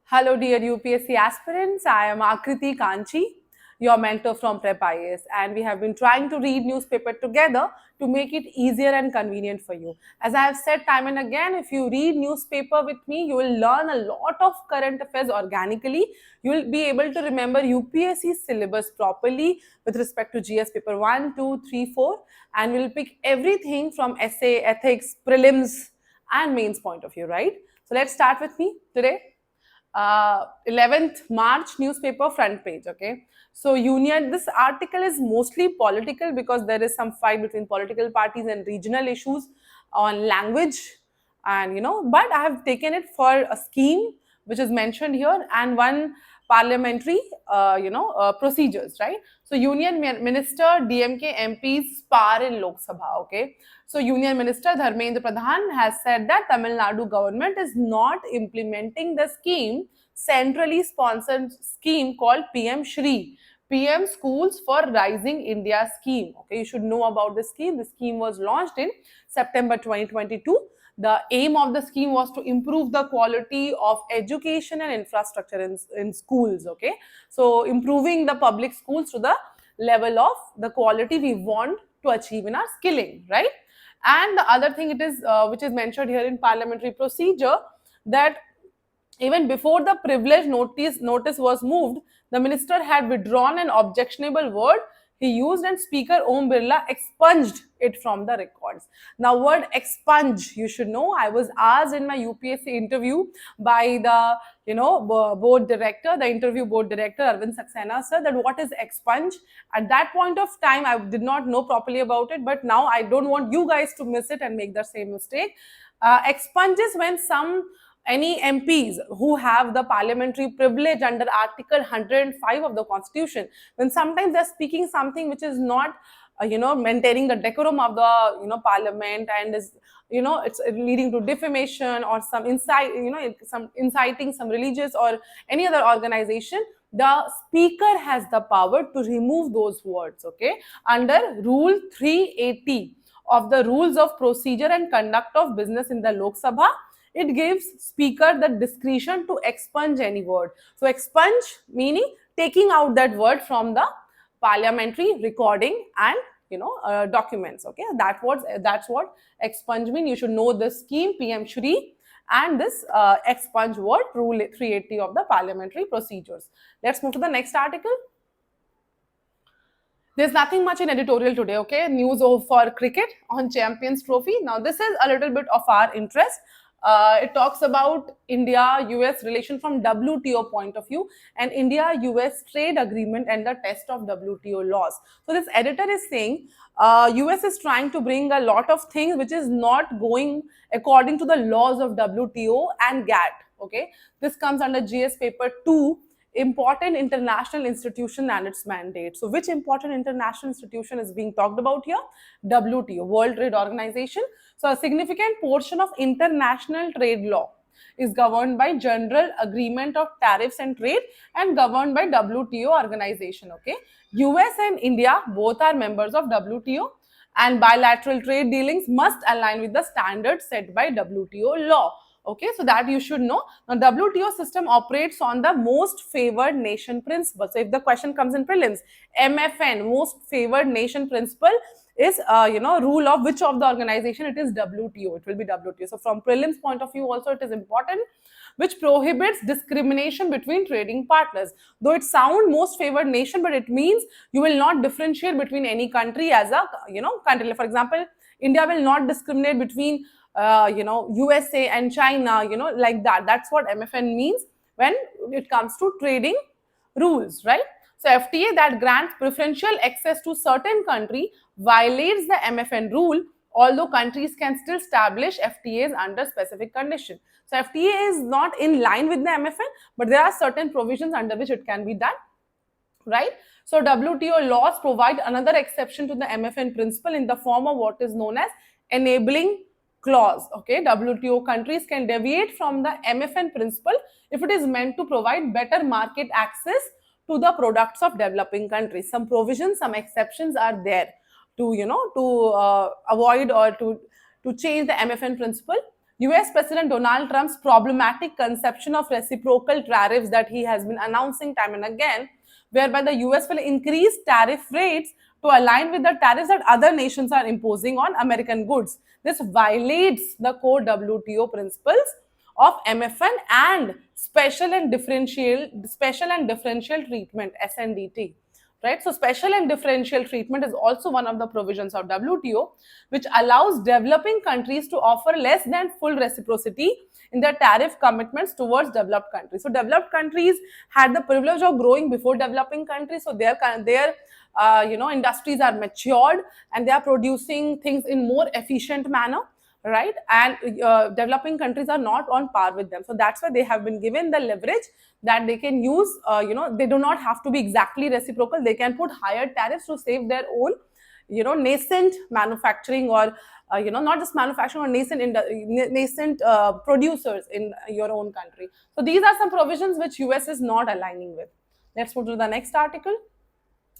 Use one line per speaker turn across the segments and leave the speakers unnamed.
Hello, dear UPSC aspirants. I am Akriti Kanchi, your mentor from Prep IAS, and we have been trying to read newspaper together to make it easier and convenient for you. As I have said time and again, if you read newspaper with me, you will learn a lot of current affairs organically. You will be able to remember UPSC syllabus properly with respect to GS paper 1, 2, 3, 4, and we'll pick everything from essay, ethics, prelims, and mains point of view, right? So let's start with me today. 11th March newspaper front page. Okay, so union, this article is mostly political because there is some fight between political parties and regional issues on language, and but I have taken it for a scheme which is mentioned here and one parliamentary procedures, right? So union minister DMK MPs spar in Lok Sabha. Okay, so Union Minister Dharmendra Pradhan has said that Tamil Nadu government is not implementing the scheme, centrally sponsored scheme called PM Shri, PM Schools for Rising India scheme. Okay, you should know about this scheme. The scheme was launched in September 2022. The aim of the scheme was to improve the quality of education and infrastructure in schools. Okay, so improving the public schools to the level of the quality we want to achieve in our skilling, right? And the other thing it is which is mentioned here in parliamentary procedure, that even before the privilege notice was moved, the minister had withdrawn an objectionable word he used, and Speaker Om Birla expunged it from the records. Now, word expunge, you should know. I was asked in my UPSC interview by the board director, the interview board director Arvind Saxena sir, that what is expunge. At that point of time, I did not know properly about it, but now I don't want you guys to miss it and make the same mistake. Expunge is when any MPs who have the parliamentary privilege under Article 105 of the Constitution, when sometimes they're speaking something which is not, maintaining the decorum of the, Parliament, and is, it's leading to defamation or some some inciting some religious or any other organization, the speaker has the power to remove those words. Okay, under Rule 380 of the Rules of Procedure and Conduct of Business in the Lok Sabha, it gives speaker the discretion to expunge any word. So expunge meaning taking out that word from the parliamentary recording and documents. Okay, that's what expunge mean. You should know this scheme, PM Shri, and this expunge word, Rule 380 of the parliamentary procedures. Let's move to the next article. There's nothing much in editorial today. Okay, news for cricket on Champions Trophy. Now this is a little bit of our interest. It talks about India-US relation from WTO point of view, and India-US trade agreement and the test of WTO laws. So this editor is saying US is trying to bring a lot of things which is not going according to the laws of WTO and GATT. Okay, this comes under GS paper 2, important international institution and its mandate. So which important international institution is being talked about here? WTO, World Trade Organization. So a significant portion of international trade law is governed by General Agreement of Tariffs and Trade and governed by WTO organization. Okay, US and India both are members of WTO, and bilateral trade dealings must align with the standards set by WTO law. Okay, so that you should know. Now, WTO system operates on the most favored nation principle. So if the question comes in prelims, MFN, most favored nation principle, is rule of which of the organization? It is WTO. It will be WTO. So from prelims point of view also it is important, which prohibits discrimination between trading partners. Though it sounds most favored nation, but it means you will not differentiate between any country as a country. For example, India will not discriminate between USA and China, like that. That's what MFN means when it comes to trading rules, right? So FTA that grants preferential access to certain country violates the MFN rule, although countries can still establish FTAs under specific conditions. So FTA is not in line with the MFN, but there are certain provisions under which it can be done, right? So WTO laws provide another exception to the MFN principle in the form of what is known as enabling clause. Okay, WTO countries can deviate from the MFN principle if it is meant to provide better market access to the products of developing countries. Some provisions, some exceptions are there to avoid or to change the MFN principle US President Donald Trump's problematic conception of reciprocal tariffs that he has been announcing time and again, whereby the US will increase tariff rates to align with the tariffs that other nations are imposing on American goods. This violates the core WTO principles of MFN and special and differential treatment SNDT, right? So special and differential treatment is also one of the provisions of WTO, which allows developing countries to offer less than full reciprocity in their tariff commitments towards developed countries. So developed countries had the privilege of growing before developing countries, so their industries are matured and they are producing things in more efficient manner, right? And developing countries are not on par with them, so that's why they have been given the leverage that they can use. They do not have to be exactly reciprocal. They can put higher tariffs to save their own nascent manufacturing, or not just manufacturing, or nascent producers in your own country. So these are some provisions which US is not aligning with. Let's move to the next article.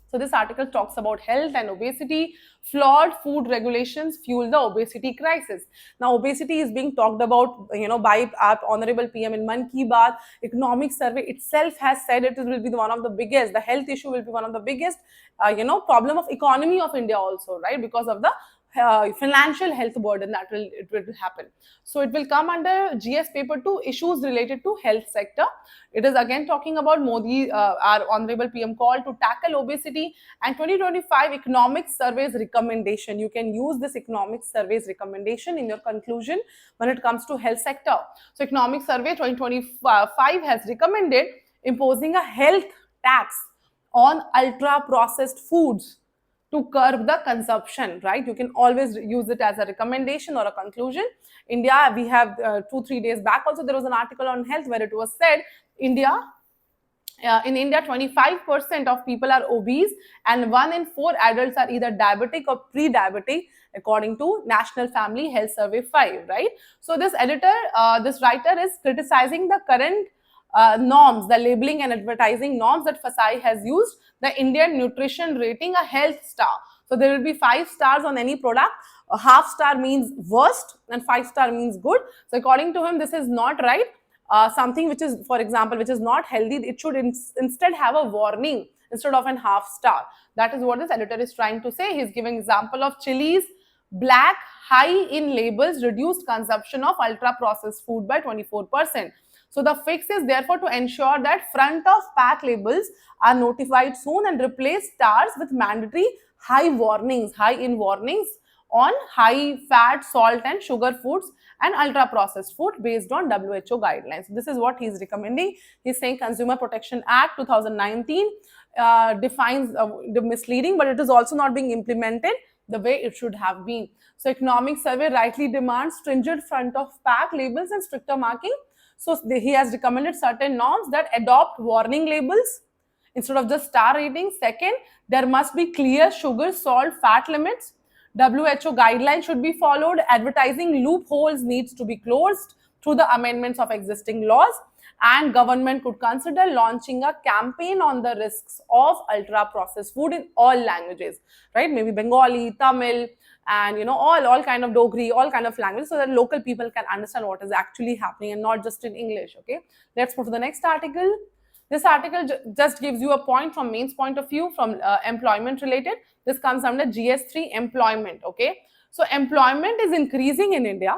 So this article talks about health and obesity. Flawed food regulations fuel the obesity crisis. Now, obesity is being talked about, by our Honorable PM in Man Ki Baat. Economic Survey itself has said it will be one of the biggest. The health issue will be one of the biggest, problem of economy of India also, right? Because of the financial health burden that will happen. So it will come under GS paper 2, issues related to health sector. It is again talking about Modi, our Honorable PM call to tackle obesity, and 2025 economic surveys recommendation. You can use this economic surveys recommendation in your conclusion when it comes to health sector. So economic survey 2025 has recommended imposing a health tax on ultra processed foods to curb the consumption, right? You can always use it as a recommendation or a conclusion. India, we have 2-3 days back also there was an article on health where it was said in India 25% of people are obese and 1 in 4 adults are either diabetic or pre-diabetic, according to National Family Health Survey 5, right? So this writer is criticizing the current norms, the labeling and advertising norms that FSSAI has used. The Indian nutrition rating a health star. So there will be 5 stars on any product. A half star means worst and 5 star means good. So according to him, this is not right. Something which is, for example, which is not healthy, it should instead have a warning instead of an half star. That is what this editor is trying to say. He's giving example of chilies, black, high in labels, reduced consumption of ultra processed food by 24%. So the fix is therefore to ensure that front of pack labels are notified soon and replace stars with mandatory high in warnings on high fat, salt and sugar foods and ultra processed food based on WHO guidelines. This is what he's recommending. He's saying Consumer Protection Act 2019 defines the misleading, but it is also not being implemented the way it should have been. So economic survey rightly demands stringent front of pack labels and stricter marking. So he has recommended certain norms that adopt warning labels instead of just star ratings. Second, there must be clear sugar, salt, fat limits. WHO guidelines should be followed. Advertising loopholes needs to be closed through the amendments of existing laws. And government could consider launching a campaign on the risks of ultra processed food in all languages, right? Maybe Bengali, Tamil, and all kind of Dogri, all kind of languages, so that local people can understand what is actually happening and not just in English. Okay, let's move to the next article. This article just gives you a point from Main's point of view, from employment related. This comes under GS3 employment. Okay, so employment is increasing in India,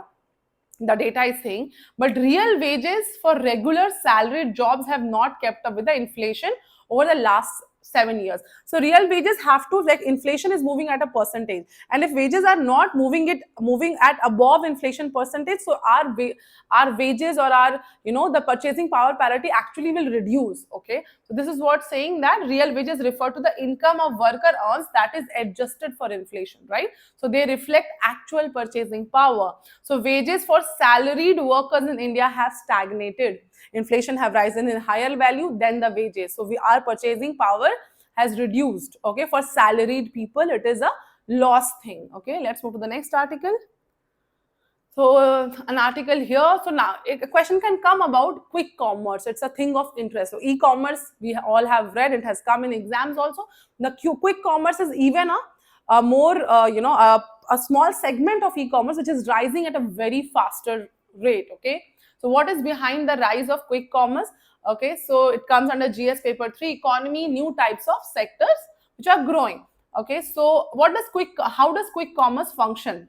the data is saying, but real wages for regular salaried jobs have not kept up with the inflation over the last 7 years. So real wages have to, like, inflation is moving at a percentage, and if wages are not moving at above inflation percentage, so our wages or our the purchasing power parity actually will reduce. Okay, so this is what saying that real wages refer to the income of worker earns that is adjusted for inflation, right? So they reflect actual purchasing power. So wages for salaried workers in India have stagnated. Inflation have risen in higher value than the wages. So our purchasing power has reduced. Okay, for salaried people, it is a loss thing. Okay, let's move to the next article. So an article here. So now a question can come about quick commerce. It's a thing of interest. So e-commerce, we all have read, it has come in exams also. The quick commerce is even a more a small segment of e-commerce which is rising at a very faster Great. Okay. So what is behind the rise of quick commerce? Okay. So it comes under GS paper 3, economy, new types of sectors which are growing. Okay. So how does quick commerce function?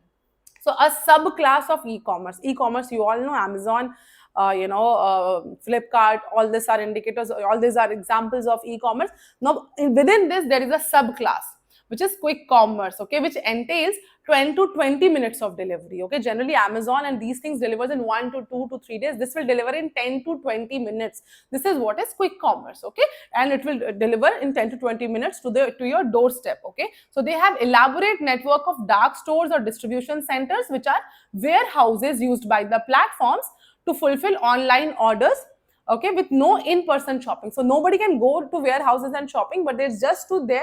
So a subclass of e-commerce. E-commerce, you all know, Amazon, Flipkart, all these are indicators, all these are examples of e-commerce. Now, within this, there is a subclass, which is quick commerce, okay, which entails 10 to 20 minutes of delivery, okay. Generally, Amazon and these things delivers in 1 to 2 to 3 days. This will deliver in 10 to 20 minutes. This is what is quick commerce, okay, and it will deliver in 10 to 20 minutes to your doorstep, okay. So they have elaborate network of dark stores or distribution centers, which are warehouses used by the platforms to fulfill online orders, okay, with no in-person shopping. So nobody can go to warehouses and shopping, but there's just to there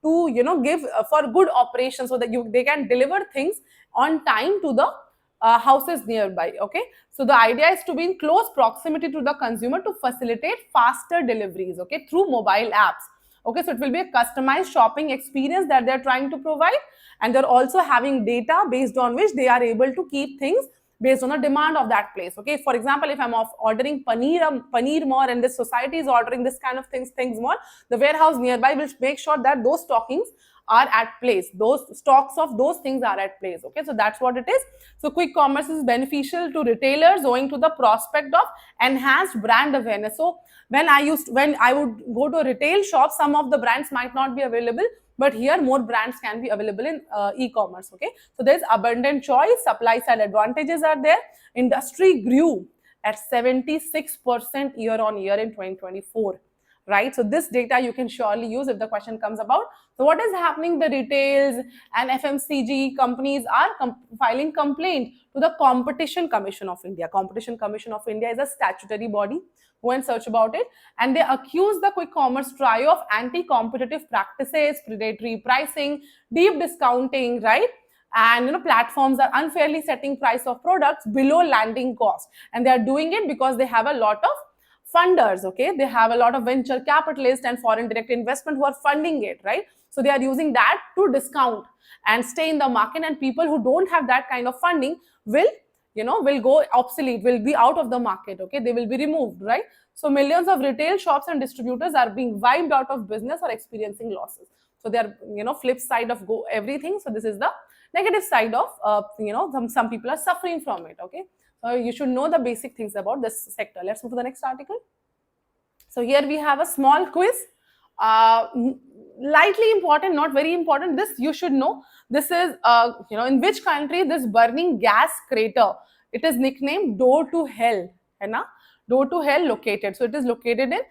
to give for good operation, so that they can deliver things on time to the houses nearby, okay. So the idea is to be in close proximity to the consumer to facilitate faster deliveries, okay, through mobile apps, okay. So it will be a customized shopping experience that they're trying to provide, and they're also having data based on which they are able to keep things based on the demand of that place, okay. For example, if I'm ordering paneer more, and this society is ordering this kind of things more, the warehouse nearby will make sure that those stockings are at place, those stocks of those things are at place, okay. So that's what it is. So quick commerce is beneficial to retailers owing to the prospect of enhanced brand awareness. So when I would go to a retail shop, some of the brands might not be available, but here more brands can be available in e-commerce, okay. So there's abundant choice, supply side advantages are there. Industry grew at 76% year on year in 2024, right. So this data you can surely use if the question comes about. So what is happening? The retails and FMCG companies are filing complaint to the Competition Commission of India. Competition Commission of India is a statutory body. Go and search about it. And they accuse the quick commerce trio of anti-competitive practices, predatory pricing, deep discounting, right. And platforms are unfairly setting price of products below landing cost, and they are doing it because they have a lot of funders, okay. They have a lot of venture capitalists and foreign direct investment who are funding it, right. So they are using that to discount and stay in the market, and people who don't have that kind of funding will go obsolete, will be out of the market, okay. They will be removed, right. So millions of retail shops and distributors are being wiped out of business or experiencing losses. So they are flip side of everything. So this is the negative side of some people are suffering from it, okay. So you should know the basic things about this sector. Let's move to the next article. So here we have a small quiz, uh, lightly important, not very important. This you should know. This is in which country this burning gas crater, it is nicknamed door to hell, है ना? Door to hell located. So it is located in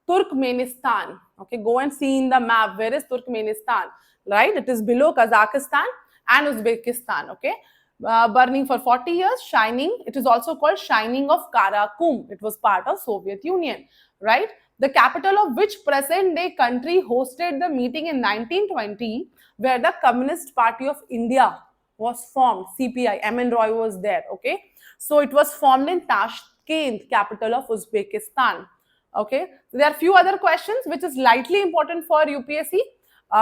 Turkmenistan, okay. Go and see in the map, where is Turkmenistan, right? It is below Kazakhstan and Uzbekistan, okay. Burning for 40 years, shining. It is also called shining of Karakum. It was part of Soviet Union, right. The capital of which present day country hosted the meeting in 1920, where the Communist Party of India was formed, CPI. MN Roy was there, okay. So it was formed in Tashkent, capital of Uzbekistan, okay. There are few other questions which is lightly important for UPSC.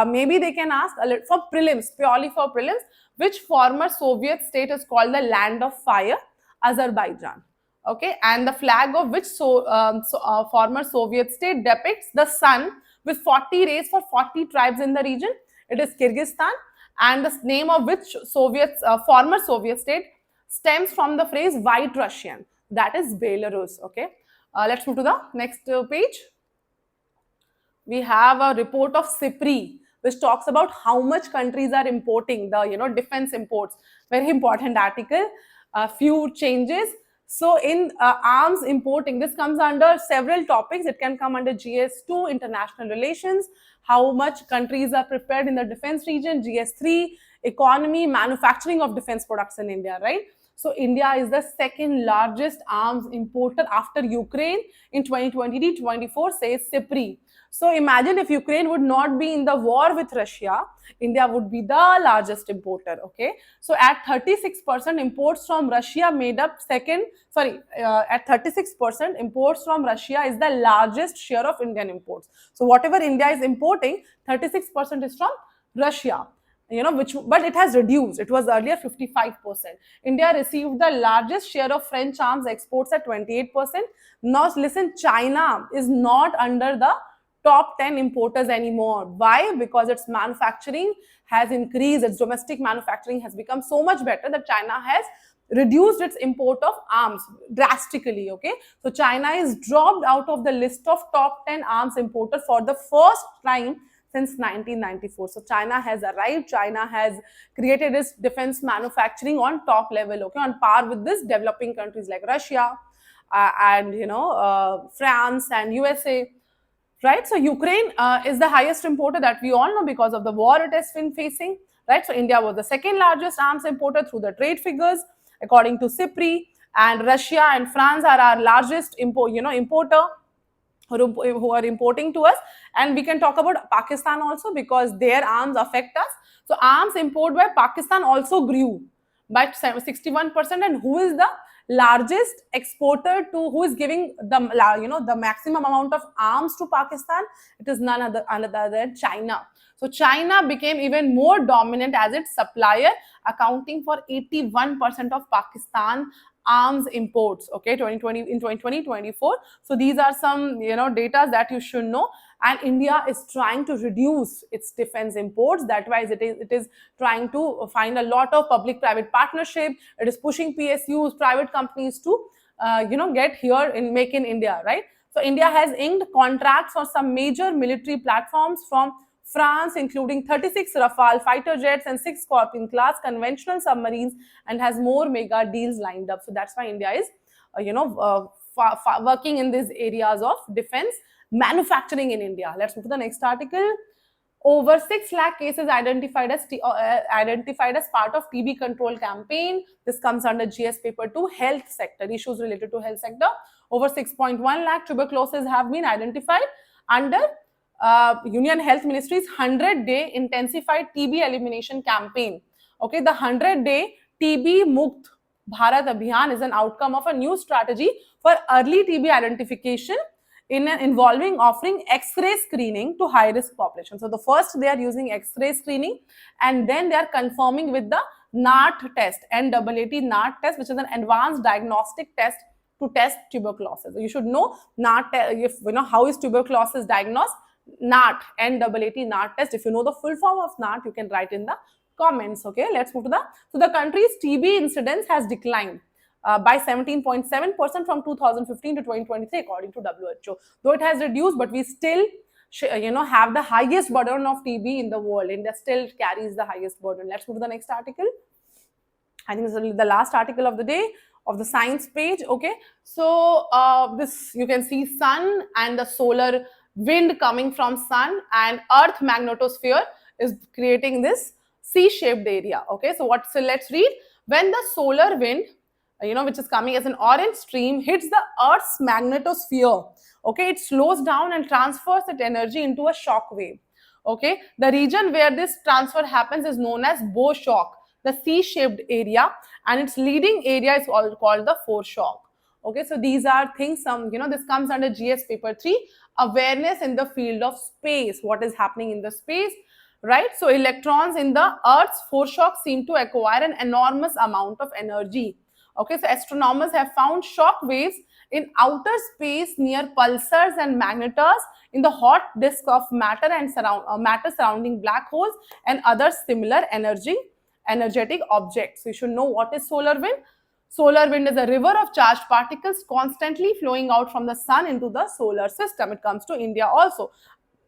Maybe they can ask a little for prelims, purely for prelims. Which former Soviet state is called the land of fire? Azerbaijan, okay. And the flag of which former Soviet state depicts the sun with 40 rays for 40 tribes in the region? It is Kyrgyzstan. And the name of which former Soviet state stems from the phrase white Russian? That is Belarus, okay. Let's move to the next page. We have a report of CIPRI, which talks about how much countries are importing the defense imports. Very important article. A few changes. So in arms importing, this comes under several topics. It can come under GS2, international relations, how much countries are prepared in the defense region, GS3, economy, manufacturing of defense products in India, right. So India is the second largest arms importer after Ukraine in 2023-24, says CIPRI. So imagine if Ukraine would not be in the war with Russia, India would be the largest importer, okay. So at 36%, imports from Russia made up at 36%, imports from Russia is the largest share of Indian imports. So whatever India is importing, 36% is from Russia. which, but it has reduced. It was earlier 55%. India received the largest share of French arms exports at 28%. Now listen, China is not under the top 10 importers anymore. Why? Because its manufacturing has increased. Its domestic manufacturing has become so much better that China has reduced its import of arms drastically. Okay, so China is dropped out of the list of top 10 arms importer for the first time since 1994. So China has arrived. China has created its defense manufacturing on top level, okay, on par with this developing countries like Russia and France and USA. Right, so Ukraine is the highest importer, that we all know, because of the war it has been facing. Right, so India was the second largest arms importer through the trade figures, according to CIPRI, and Russia and France are our largest importer who are importing to us. And we can talk about Pakistan also, because their arms affect us. So arms import by Pakistan also grew by 61%. And who is the largest exporter to, who is giving the maximum amount of arms to Pakistan? It is none other than China. So China became even more dominant as its supplier, accounting for 81% of Pakistan arms imports, okay, 2020 in 2024. So these are some data that you should know. And India is trying to reduce its defense imports. That why it is trying to find a lot of public private partnership. It is pushing PSUs, private companies, to get here in Make in India, right? So India has inked contracts for some major military platforms from France, including 36 Rafale fighter jets and 6 Scorpion class conventional submarines, and has more mega deals lined up. So that's why India is, working in these areas of defense manufacturing in India. Let's move to the next article. Over 6 lakh cases identified as part of TB control campaign. This comes under GS paper 2, health sector, issues related to health sector. Over 6.1 lakh tuberculosis have been identified under Union Health Ministry's 100-day intensified TB elimination campaign. Okay, the 100-day TB Mukt Bharat Abhiyan is an outcome of a new strategy for early TB identification involving offering X-ray screening to high-risk population. So the first they are using X-ray screening, and then they are confirming with the NAT test, NAAT NAT test, which is an advanced diagnostic test to test tuberculosis. So you should know NAT, if how is tuberculosis diagnosed. NAT, NAAT NAT test. If you know the full form of NAT, you can write in the comments. Okay, let's move to the country's TB incidence has declined by 17.7% from 2015 to 2023, according to WHO. Though it has reduced, but we still have the highest burden of TB in the world. India still carries the highest burden. Let's move to the next article. I think this is the last article of the day of the science page. Okay, so this, you can see sun and the solar wind coming from sun, and earth magnetosphere is creating this C-shaped area. Okay, so let's read. When the solar wind, which is coming as an orange stream, hits the earth's magnetosphere, okay, it slows down and transfers its energy into a shock wave. Okay, the region where this transfer happens is known as bow shock, the C-shaped area, and its leading area is called the foreshock. Okay, so these are things, this comes under GS paper 3, awareness in the field of space, what is happening in the space, right? So electrons in the Earth's foreshock seem to acquire an enormous amount of energy. Okay, so astronomers have found shock waves in outer space near pulsars and magnetars in the hot disk of matter and matter surrounding black holes and other similar energetic objects. So you should know what is solar wind. Solar wind is a river of charged particles constantly flowing out from the sun into the solar system. It comes to India also.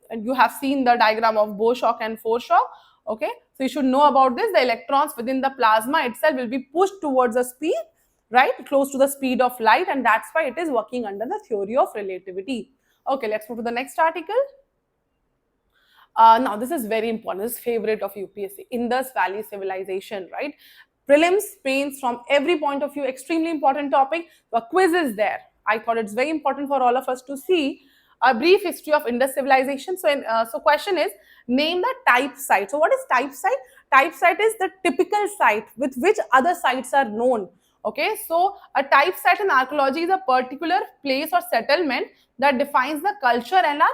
And you have seen the diagram of bow shock and foreshock. Okay, so you should know about this. The electrons within the plasma itself will be pushed towards a speed, right, close to the speed of light, and that's why it is working under the theory of relativity. Okay, let's move to the next article. Now, this is very important. This is favorite of UPSC, Indus Valley Civilization, right? Prelims, pains from every point of view, extremely important topic. The quiz is there. I thought it's very important for all of us to see a brief history of Indus civilization. So question is, name the type site. So what is type site? Type site is the typical site with which other sites are known. Okay, so a type site in archaeology is a particular place or settlement that defines the culture and our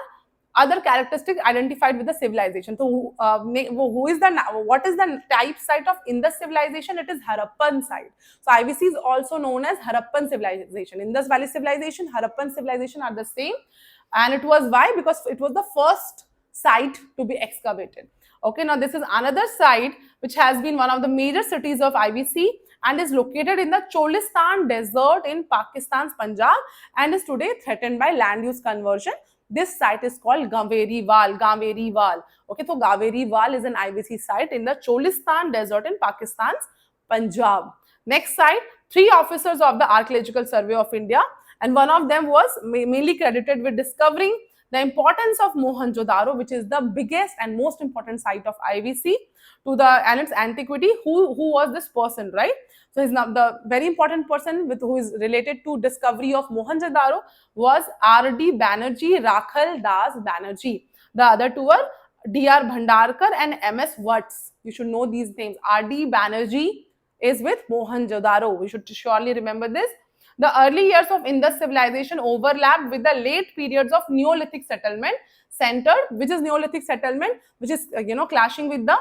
other characteristics identified with the civilization. So, what is the type site of Indus civilization? It is Harappan site. So, IVC is also known as Harappan civilization. Indus Valley civilization, Harappan civilization are the same. And it was why? Because it was the first site to be excavated. Okay, now this is another site which has been one of the major cities of IVC and is located in the Cholistan desert in Pakistan's Punjab and is today threatened by land use conversion. This site is called Gaveri Wal. Gaveri Wal. Okay, so Gaveri Wal is an IVC site in the Cholistan desert in Pakistan's Punjab. Next site, 3 officers of the Archaeological Survey of India, and one of them was mainly credited with discovering the importance of Mohenjo-daro, which is the biggest and most important site of IVC to the and its antiquity. Who was this person, right? So he's not the very important person with who is related to discovery of Mohenjo-daro was R.D. Banerjee, Rakhal Das Banerjee. The other two are D.R. Bhandarkar and M.S. Watts. You should know these names. R.D. Banerjee is with Mohenjo-daro. We should surely remember this. The early years of Indus civilization overlapped with the late periods of Neolithic settlement centered, which is Neolithic settlement, which is clashing with the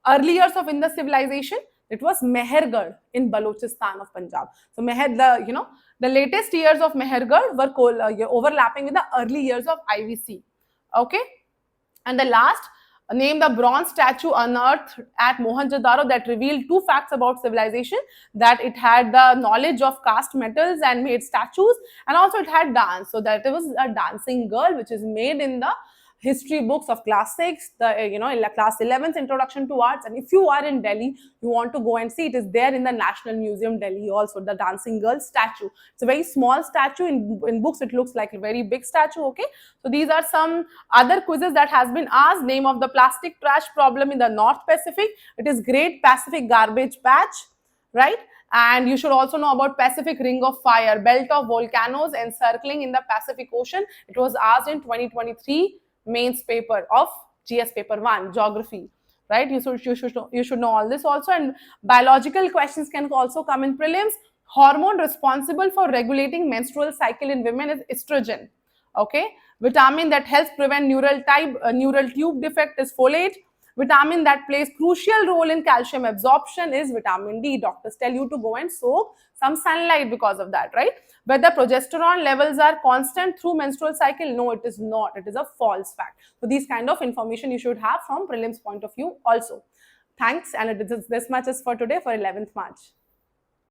early years of Indus civilization. It was Mehergarh in Balochistan of Punjab. So the latest years of Mehergarh were overlapping with the early years of IVC. Okay, and the last, name the bronze statue unearthed at Mohenjo-daro that revealed 2 facts about civilization, that it had the knowledge of cast metals and made statues, and also it had dance. So that it was a dancing girl, which is made in the history books of class 6, the class 11's introduction to arts. And if you are in Delhi, you want to go and see, it is there in the National Museum Delhi also, the dancing girl statue. It's a very small statue. In books it looks like a very big statue. Okay, so these are some other quizzes that has been asked. Name of the plastic trash problem in the North Pacific. It is Great Pacific Garbage Patch, right? And you should also know about Pacific Ring of Fire, belt of volcanoes encircling in the Pacific Ocean. It was asked in 2023 mains paper of GS paper 1, geography, right? You should know all this also. And biological questions can also come in prelims. Hormone responsible for regulating menstrual cycle in women is estrogen. Okay, vitamin that helps prevent neural tube defect is folate. Vitamin that plays crucial role in calcium absorption is vitamin D. Doctors tell you to go and soak some sunlight because of that, right? Whether progesterone levels are constant through menstrual cycle, no, it is not. It is a false fact. So these kind of information you should have from prelims point of view also. Thanks, and this much is for today for 11th March.